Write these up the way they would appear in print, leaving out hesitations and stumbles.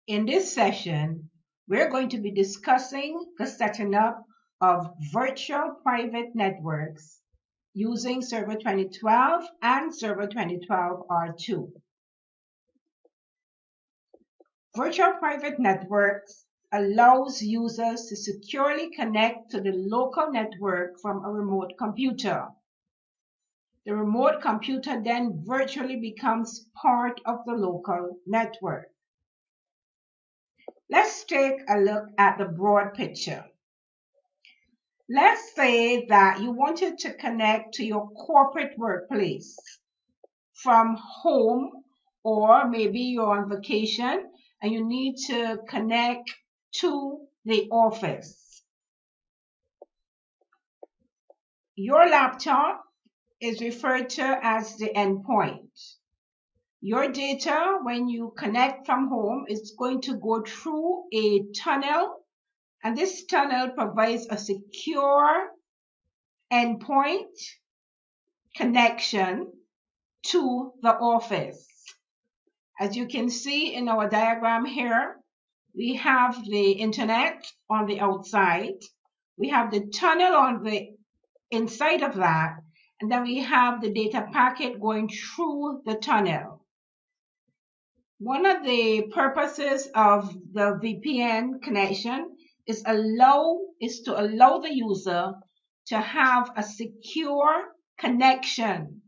In this session, we're going to be discussing the setting up of virtual private networks using Server 2012 and Server 2012 R2. Virtual private networks allows users to securely connect to the local network from a remote computer. The remote computer then virtually becomes part of the local network. Let's take a look at the broad picture. Let's say that you wanted to connect to your corporate workplace from home, or maybe you're on vacation and you need to connect to the office. Your laptop is referred to as the endpoint. Your data, when you connect from home, is going to go through a tunnel, and this tunnel provides a secure endpoint connection to the office. As you can see in our diagram here, we have the internet on the outside, we have the tunnel on the inside of that, and then we have the data packet going through the tunnel. One of the purposes of the VPN connection is to allow the user to have a secure connection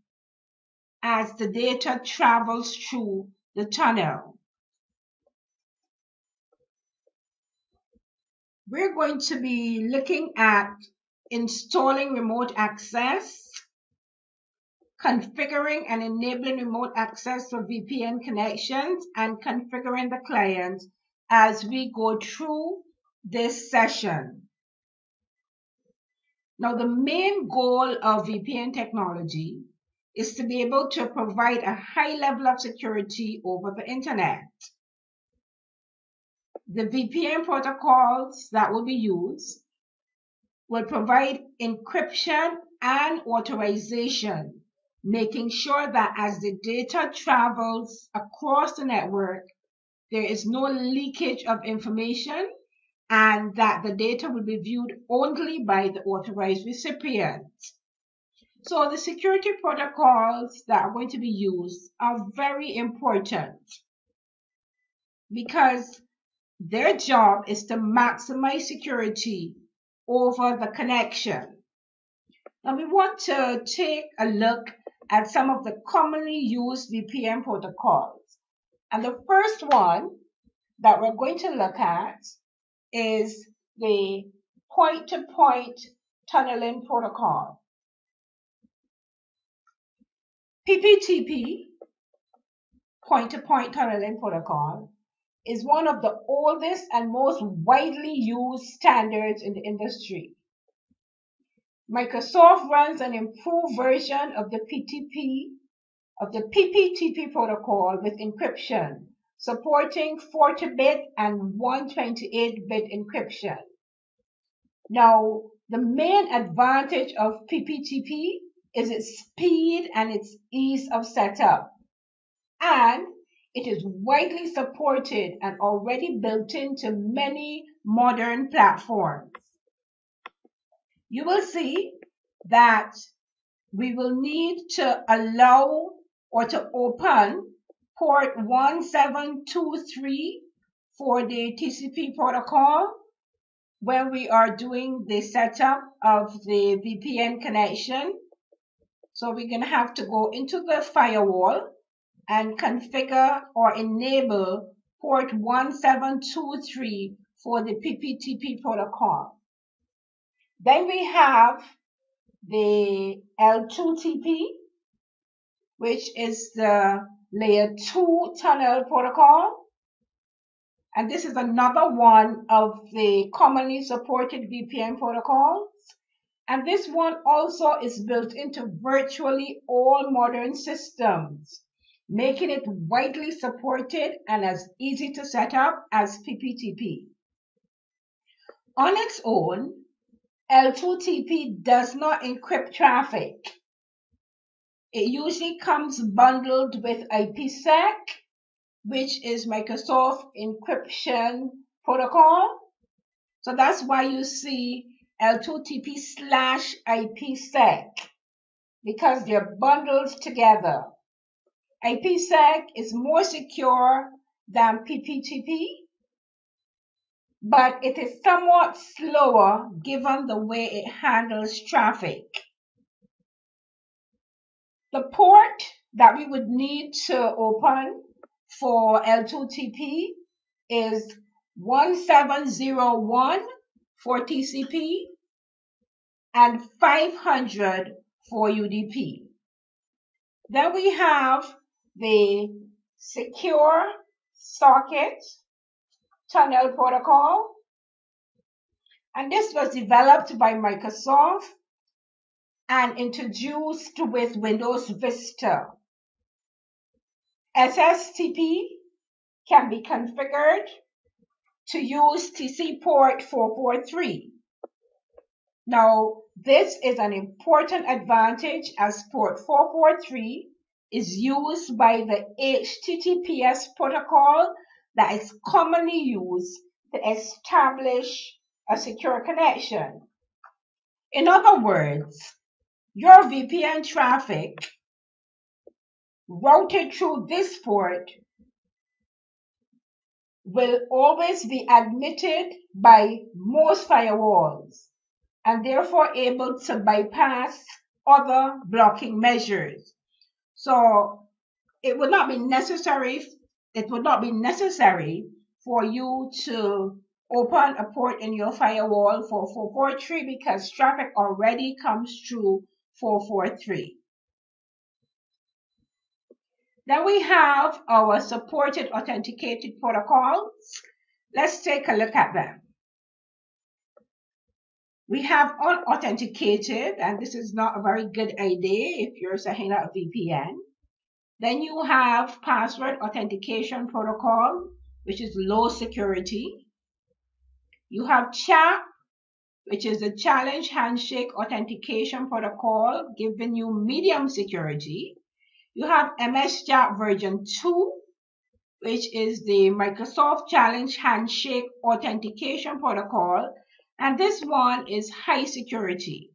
as the data travels through the tunnel. We're going to be looking at installing remote access, configuring and enabling remote access for VPN connections, and configuring the client as we go through this session. Now, the main goal of VPN technology is to be able to provide a high level of security over the internet. The VPN protocols that will be used will provide encryption and authorization, making sure that as the data travels across the network, there is no leakage of information and that the data will be viewed only by the authorized recipient. So the security protocols that are going to be used are very important because their job is to maximize security over the connection. Now we want to take a look at some of the commonly used VPN protocols. And the first one that we're going to look at is the point-to-point tunneling protocol. PPTP, point-to-point tunneling protocol, is one of the oldest and most widely used standards in the industry. Microsoft runs an improved version of the PPTP protocol with encryption, supporting 40-bit and 128-bit encryption. Now, the main advantage of PPTP is its speed and its ease of setup, and it is widely supported and already built into many modern platforms. You will see that we will need to allow or to open port 1723 for the TCP protocol when we are doing the setup of the VPN connection. So we're going to have to go into the firewall and configure or enable port 1723 for the PPTP protocol. Then we have the L2TP, which is the layer 2 tunnel protocol. And this is another one of the commonly supported VPN protocols. And this one also is built into virtually all modern systems, making it widely supported and as easy to set up as PPTP. On its own, L2TP does not encrypt traffic. It usually comes bundled with IPsec, which is Microsoft Encryption Protocol. So that's why you see L2TP/IPsec, because they're bundled together. IPsec is more secure than PPTP, but it is somewhat slower given the way it handles traffic. The port that we would need to open for L2TP is 1701 for TCP and 500 for UDP. Then we have the Secure Socket Tunnel Protocol, and this was developed by Microsoft and introduced with Windows Vista. SSTP can be configured to use TC port 443. Now, this is an important advantage as port 443 is used by the HTTPS protocol that is commonly used to establish a secure connection. In other words, your VPN traffic routed through this port will always be admitted by most firewalls and therefore able to bypass other blocking measures. So it would not be necessary for you to open a port in your firewall for 443 because traffic already comes through 443. Then we have our supported authenticated protocols. Let's take a look at them. We have unauthenticated, and this is not a very good idea if you're setting up a VPN. Then you have password authentication protocol, which is low security. You have CHAP, which is a challenge handshake authentication protocol, giving you medium security. You have MS-CHAP version 2, which is the Microsoft Challenge Handshake Authentication Protocol, and this one is high security.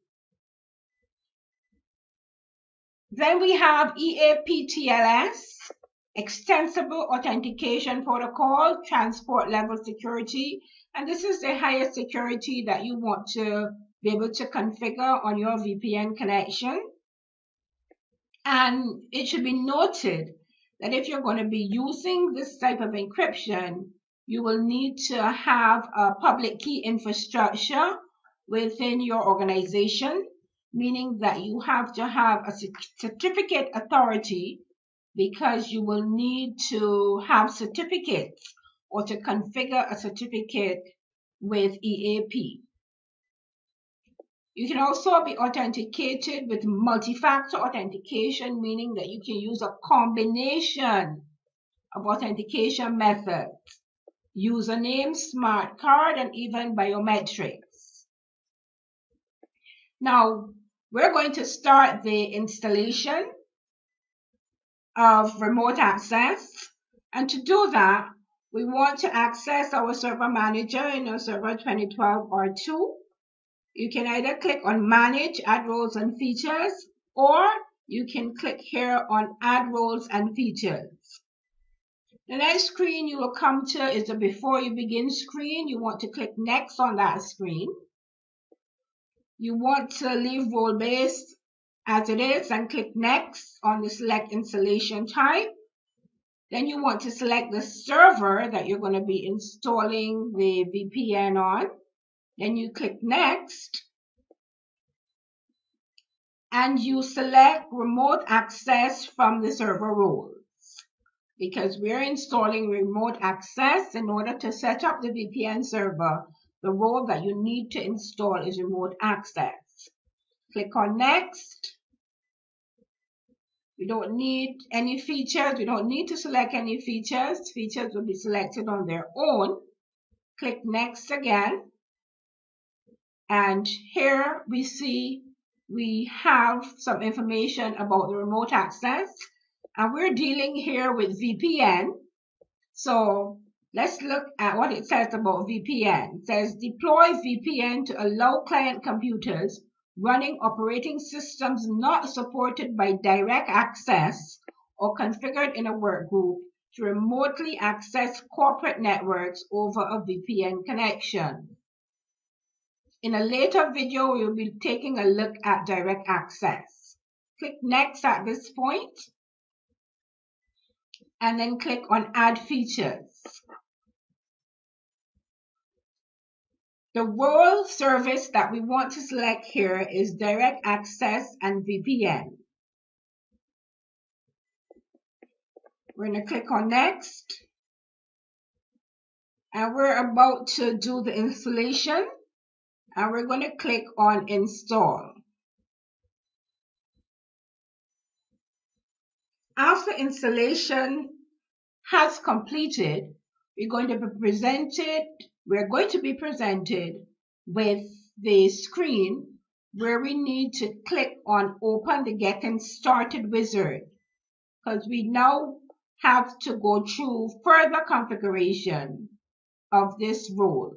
Then we have EAPTLS, Extensible Authentication Protocol, Transport Level Security, and this is the highest security that you want to be able to configure on your VPN connection. And it should be noted that if you're going to be using this type of encryption, you will need to have a public key infrastructure within your organization, meaning that you have to have a certificate authority because you will need to have certificates or to configure a certificate with EAP. You can also be authenticated with multi-factor authentication, meaning that you can use a combination of authentication methods, username, smart card, and even biometrics. Now, we're going to start the installation of remote access. And to do that, we want to access our server manager in our server 2012 R2. You can either click on Manage, Add Roles and Features, or you can click here on Add Roles and Features. The next screen you will come to is the Before You Begin screen. You want to click Next on that screen. You want to leave role-based as it is and click Next on the Select Installation Type. Then you want to select the server that you're going to be installing the VPN on. Then you click Next, and you select Remote Access from the server roles. Because we're installing remote access, in order to set up the VPN server, the role that you need to install is remote access. Click on Next. We don't need any features. We don't need to select any features. Features will be selected on their own. Click Next again. And here we see we have some information about the remote access. And we're dealing here with VPN. So let's look at what it says about VPN. It says deploy VPN to allow client computers running operating systems not supported by direct access or configured in a workgroup to remotely access corporate networks over a VPN connection. In a later video, we will be taking a look at direct access. Click Next at this point, and then click on Add Features. The role service that we want to select here is direct access and VPN. We're going to click on Next, and we're about to do the installation, and we're going to click on Install. After installation has completed, we're going to be presented with the screen where we need to click on Open the Getting Started wizard, because we now have to go through further configuration of this role.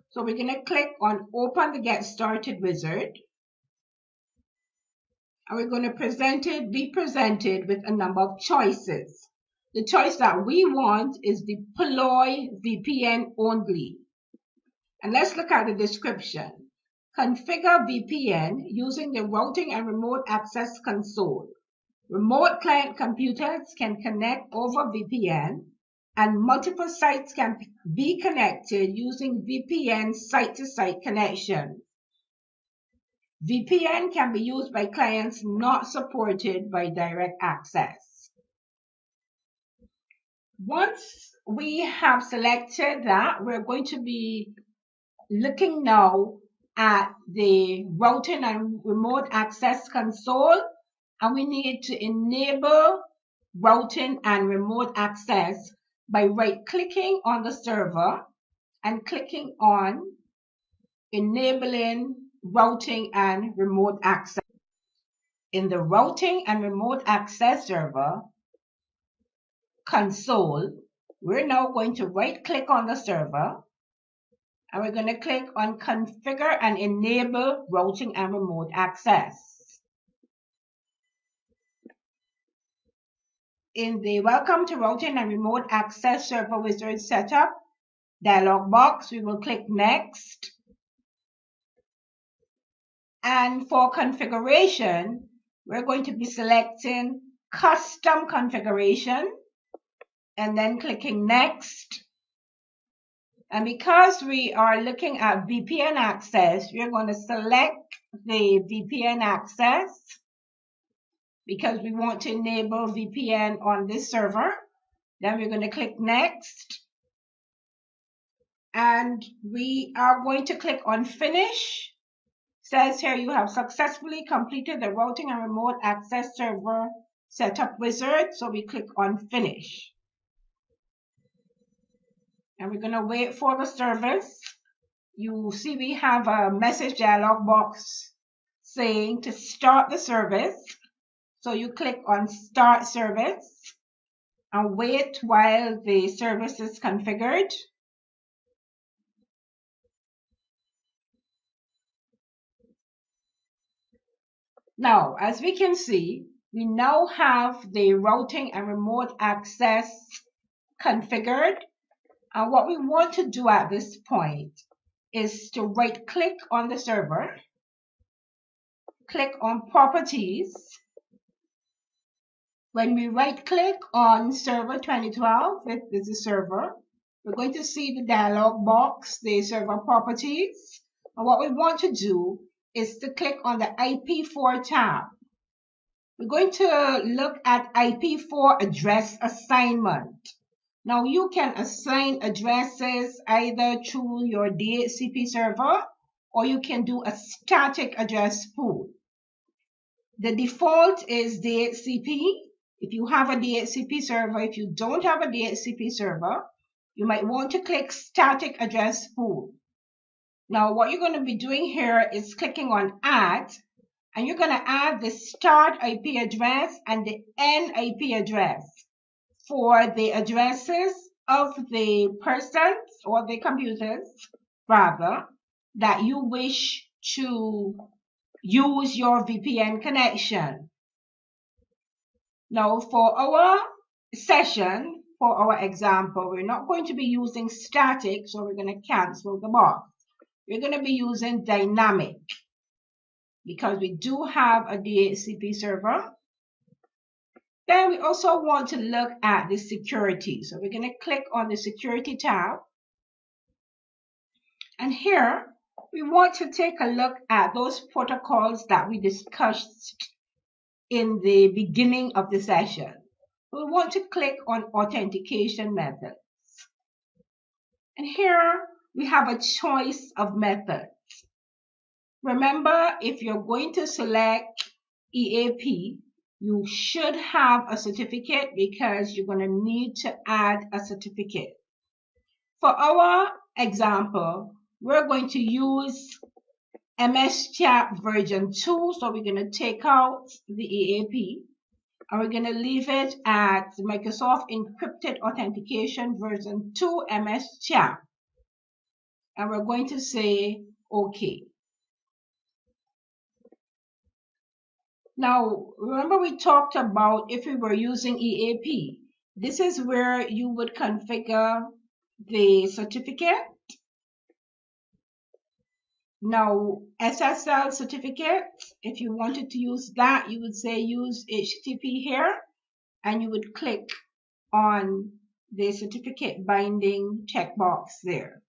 So we're going to click on Open the Get Started wizard, and we're going to be presented with a number of choices. The choice that we want is deploy VPN only. And let's look at the description. Configure VPN using the routing and remote access console. Remote client computers can connect over VPN, and multiple sites can be connected using VPN site-to-site connection. VPN can be used by clients not supported by direct access. Once we have selected that, we're going to be looking now at the routing and remote access console, and we need to enable routing and remote access by right-clicking on the server and clicking on enabling routing and remote access. In the routing and remote access server console, we're now going to right-click on the server, and we're going to click on Configure and Enable Routing and Remote Access. In the Welcome to Routing and Remote Access Server Wizard Setup dialog box, we will click Next. And for configuration, we're going to be selecting Custom Configuration and then clicking Next. And because we are looking at VPN access, we're going to select the VPN access because we want to enable VPN on this server. Then we're going to click Next. And we are going to click on Finish. It says here you have successfully completed the routing and remote access server setup wizard. So we click on Finish. And we're going to wait for the service. You see we have a message dialog box saying to start the service. So you click on Start Service and wait while the service is configured. Now, as we can see, we now have the routing and remote access configured. And what we want to do at this point is to right-click on the server, click on Properties. When we right-click on Server 2012, this is the server, we're going to see the dialog box, the server properties. And what we want to do is to click on the IP4 tab. We're going to look at IP4 address assignment. Now you can assign addresses either through your DHCP server or you can do a static address pool. The default is DHCP. If you have a DHCP server, if you don't have a DHCP server, you might want to click static address pool. Now what you're going to be doing here is clicking on Add, and you're going to add the start IP address and the end IP address for the addresses of the persons or the computers, rather, that you wish to use your VPN connection. Now, for our session, for our example, we're not going to be using static, so we're going to cancel the box. We're going to be using dynamic because we do have a DHCP server. Then we also want to look at the security. So we're going to click on the security tab. And here we want to take a look at those protocols that we discussed in the beginning of the session. We want to click on authentication methods. And here we have a choice of methods. Remember, if you're going to select EAP, you should have a certificate because you're going to need to add a certificate. For our example, we're going to use MS Chat version 2, so we're going to take out the EAP and we're going to leave it at Microsoft Encrypted Authentication version 2 MS Chat. And we're going to say OK. Now, remember we talked about if we were using EAP, this is where you would configure the certificate. Now, SSL certificate, if you wanted to use that, you would say use HTTP here, and you would click on the certificate binding checkbox there.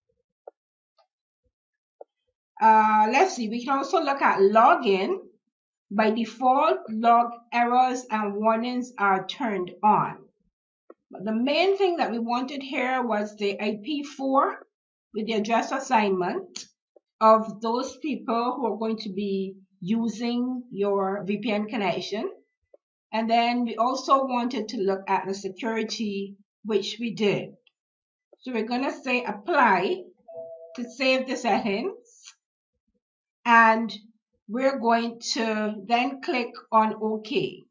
Let's see, we can also look at login. By default, log errors and warnings are turned on. But the main thing that we wanted here was the IP4 with the address assignment of those people who are going to be using your VPN connection. And then we also wanted to look at the security, which we did. So we're going to say apply to save the settings. And we're going to then click on OK. It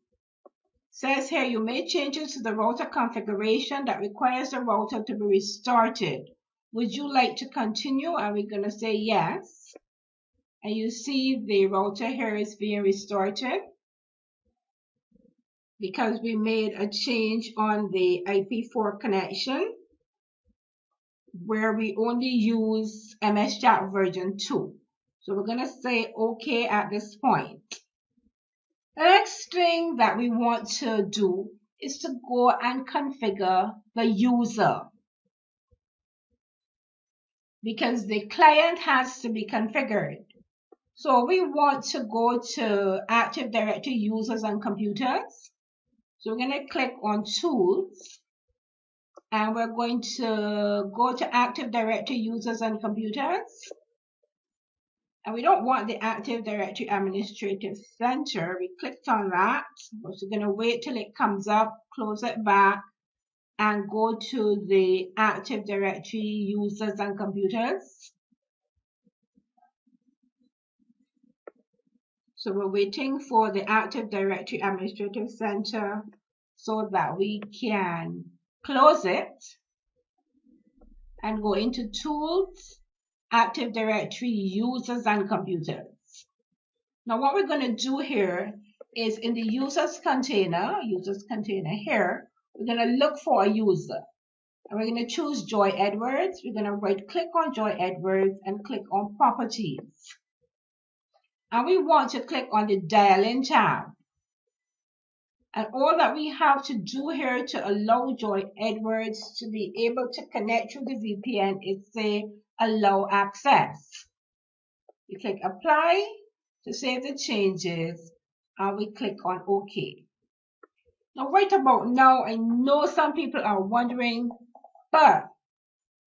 says here you made changes to the router configuration that requires the router to be restarted. Would you like to continue? And we're going to say yes. And you see the router here is being restarted because we made a change on the IP4 connection where we only use MS Chat version 2. So we're going to say OK at this point. The next thing that we want to do is to go and configure the user, because the client has to be configured. So we want to go to Active Directory users and computers. So we're going to click on Tools, and we're going to go to Active Directory users and computers. And we don't want the Active Directory Administrative Center. We clicked on that. So we're going to wait till it comes up, close it back, and go to the Active Directory Users and Computers. So we're waiting for the Active Directory Administrative Center so that we can close it and go into Tools, Active Directory Users and Computers. Now what we're going to do here is in the users container here, we're going to look for a user. And we're going to choose Joy Edwards. We're going to right click on Joy Edwards and click on Properties. And we want to click on the Dial-In tab. And all that we have to do here to allow Joy Edwards to be able to connect through the VPN is say Allow Access. We click Apply to save the changes, and we click on OK. Now, right about now, I know some people are wondering, but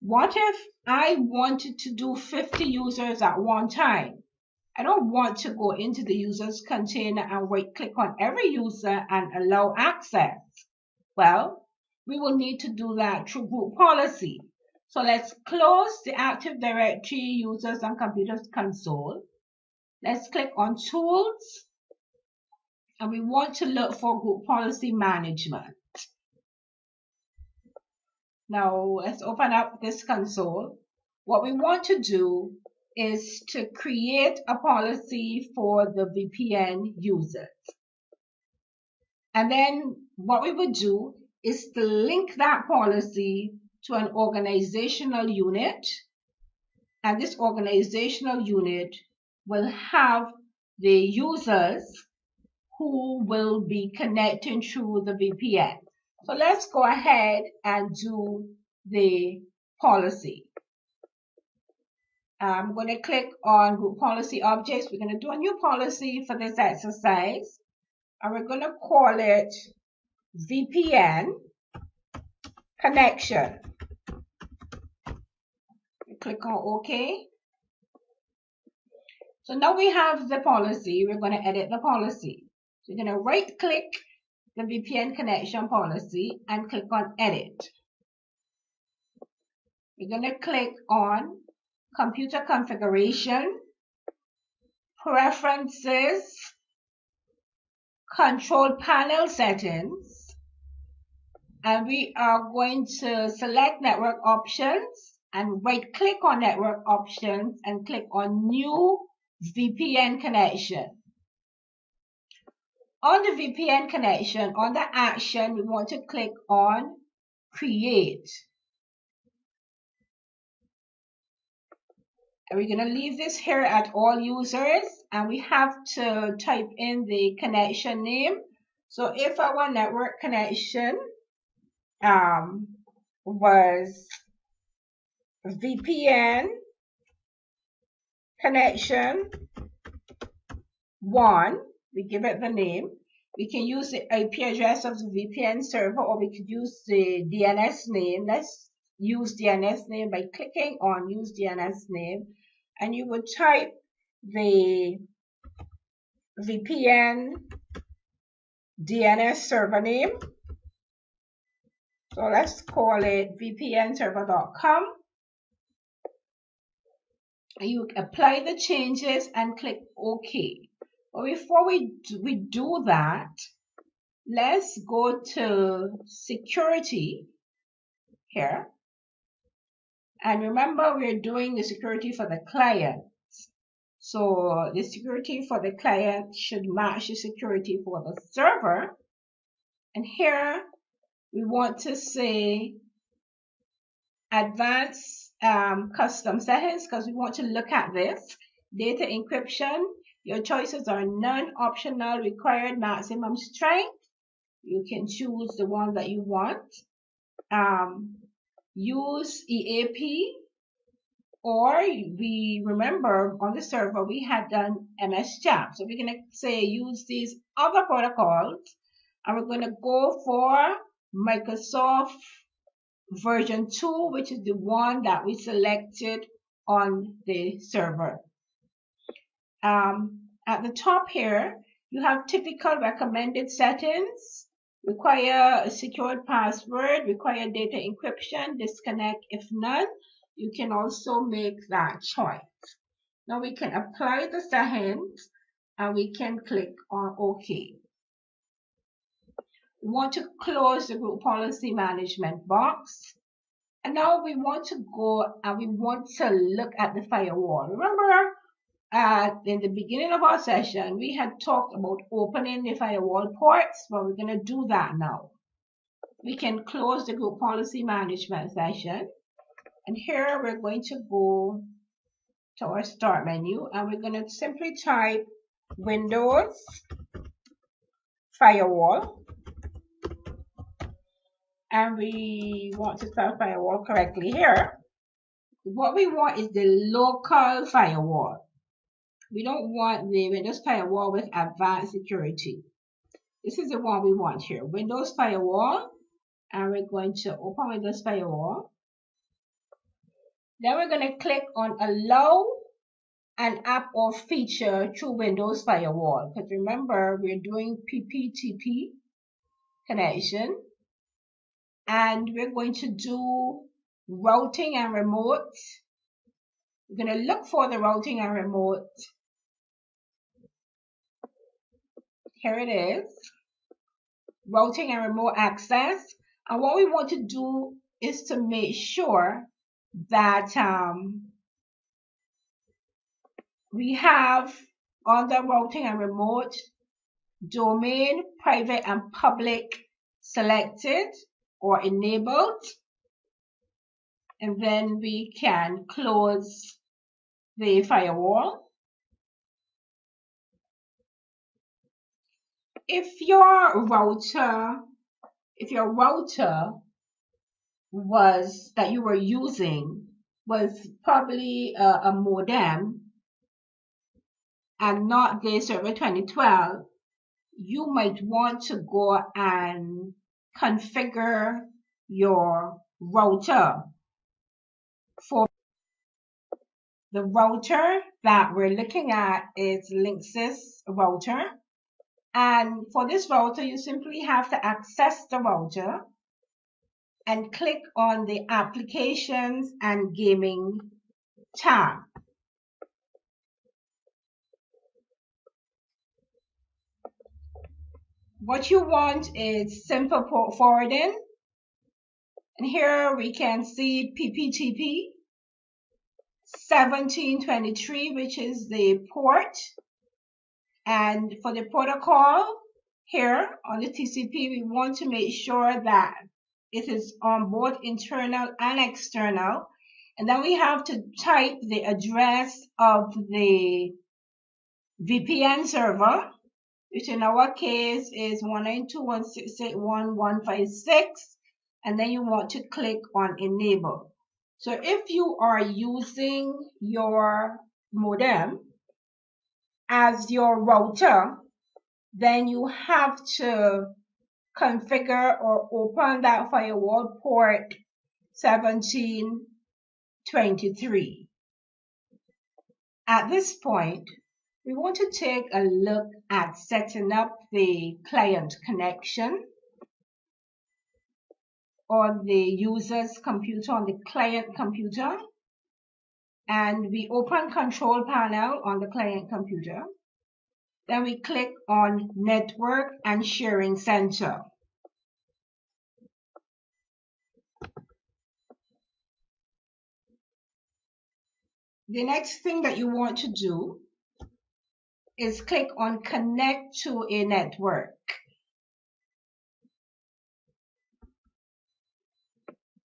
what if I wanted to do 50 users at one time? I don't want to go into the users container and right click on every user and allow access. Well, we will need to do that through group policy. So let's close the Active Directory Users and Computers console. Let's click on Tools, and we want to look for Group Policy Management. Now let's open up this console. What we want to do is to create a policy for the VPN users. And then what we would do is to link that policy to an organizational unit. And this organizational unit will have the users who will be connecting through the VPN. So let's go ahead and do the policy. I'm going to click on Group Policy Objects. We're going to do a new policy for this exercise. And we're going to call it VPN Connection. Click on OK. So now we have the policy. We're going to edit the policy. So we're going to right click the VPN Connection Policy and click on Edit. We're going to click on Computer Configuration, Preferences, Control Panel Settings, and we are going to select Network Options and right click on Network Options and click on New VPN Connection. On the VPN connection, on the action, we want to click on Create. And we're going to leave this here at all users, and we have to type in the connection name. So if our network connection was VPN Connection 1, we give it the name. We can use the IP address of the VPN server, or we could use the DNS name. Let's use DNS name by clicking on Use DNS name, and you would type the VPN DNS server name. So let's call it vpnserver.com. You apply the changes and click OK. But before we do that, let's go to security here. And remember, we're doing the security for the client. So the security for the client should match the security for the server. And here we want to say advanced custom settings, because we want to look at this. Data encryption. Your choices are none, optional, required, maximum strength. You can choose the one that you want. Use EAP, or we remember on the server we had done MS-JAP. So we're going to say use these other protocols, and we're going to go for Microsoft version 2, which is the one that we selected on the server. At the top here, you have typical recommended settings. Require a secured password, require data encryption, disconnect if none. You can also make that choice. Now we can apply the settings and we can click on OK. We want to close the group policy management box. And now we want to go and we want to look at the firewall. Remember, in the beginning of our session, we had talked about opening the firewall ports, but we're going to do that now. We can close the group policy management session. And here we're going to go to our start menu, and we're going to simply type Windows Firewall. And we want to spell firewall correctly here. What we want is the local firewall. We don't want the Windows Firewall with advanced security. This is the one we want here, Windows Firewall. And we're going to open Windows Firewall. Then we're going to click on Allow an app or feature through Windows Firewall. Because remember, we're doing PPTP connection. And we're going to do routing and remote. We're going to look for the routing and remote. Here it is. Routing and remote access. And what we want to do is to make sure that we have on the routing and remote domain, private and public selected or enabled, and then we can close the firewall. If your router was that you were using was probably a modem and not the server 2012, you might want to go and configure your router. For the router that we're looking at is Linksys router. And for this router, you simply have to access the router and click on the Applications and Gaming tab. What you want is simple port forwarding. And here we can see PPTP 1723, which is the port. And for the protocol here on the TCP, we want to make sure that it is on both internal and external. And then we have to type the address of the VPN server, which in our case is 192.168.1.156. And then you want to click on Enable. So if you are using your modem as your router, then you have to configure or open that firewall port 1723. At this point, we want to take a look at setting up the client connection on the user's computer, on the client computer. And we open Control Panel on the client computer. Then we click on Network and Sharing Center. The next thing that you want to do is click on Connect to a Network.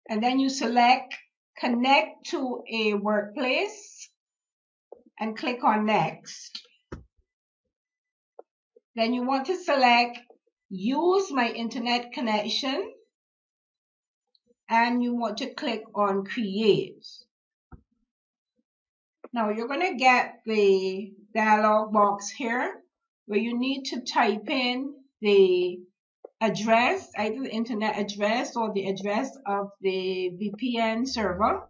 And then you select Connect to a Workplace and click on Next. Then you want to select Use My Internet Connection and you want to click on Create. Now you're going to get the dialog box here where you need to type in the address, either the internet address or the address of the VPN server,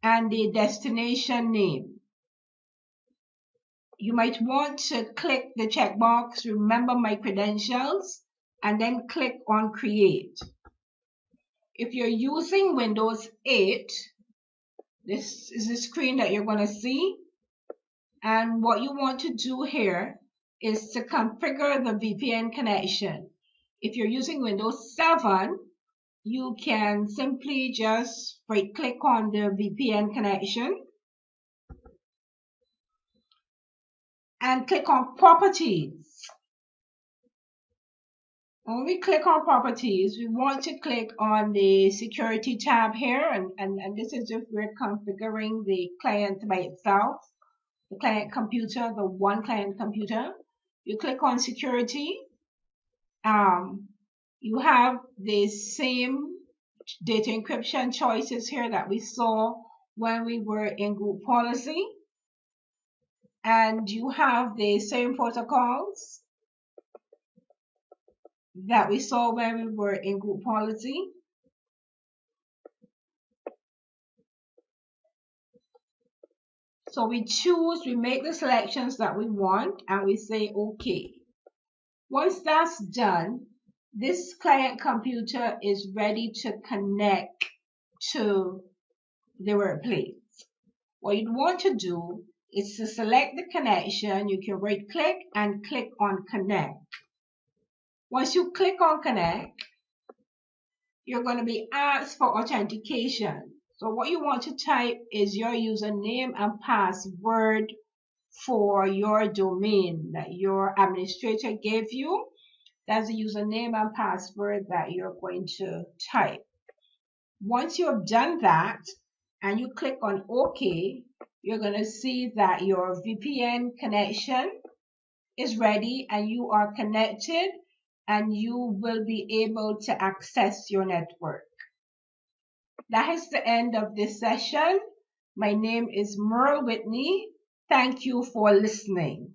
and the destination name. You might want to click the checkbox, Remember My Credentials, and then click on Create. If you're using Windows 8, this is the screen that you're going to see. And what you want to do here is to configure the VPN connection. If you're using Windows 7, you can simply just right-click on the VPN connection and click on Properties. When we click on Properties, we want to click on the Security tab here, and this is if we're configuring the client by itself, the client computer, the one client computer. You click on Security. You have the same data encryption choices here that we saw when we were in group policy. And you have the same protocols that we saw when we were in group policy. So we make the selections that we want and we say OK. Once that's done, this client computer is ready to connect to the workplace. What you'd want to do is to select the connection. You can right click and click on Connect. Once you click on Connect, you're going to be asked for authentication. So what you want to type is your username and password for your domain that your administrator gave you. That's the username and password that you're going to type. Once you have done that and you click on OK, you're going to see that your VPN connection is ready and you are connected and you will be able to access your network. That is the end of this session. My name is Merle Whitney. Thank you for listening.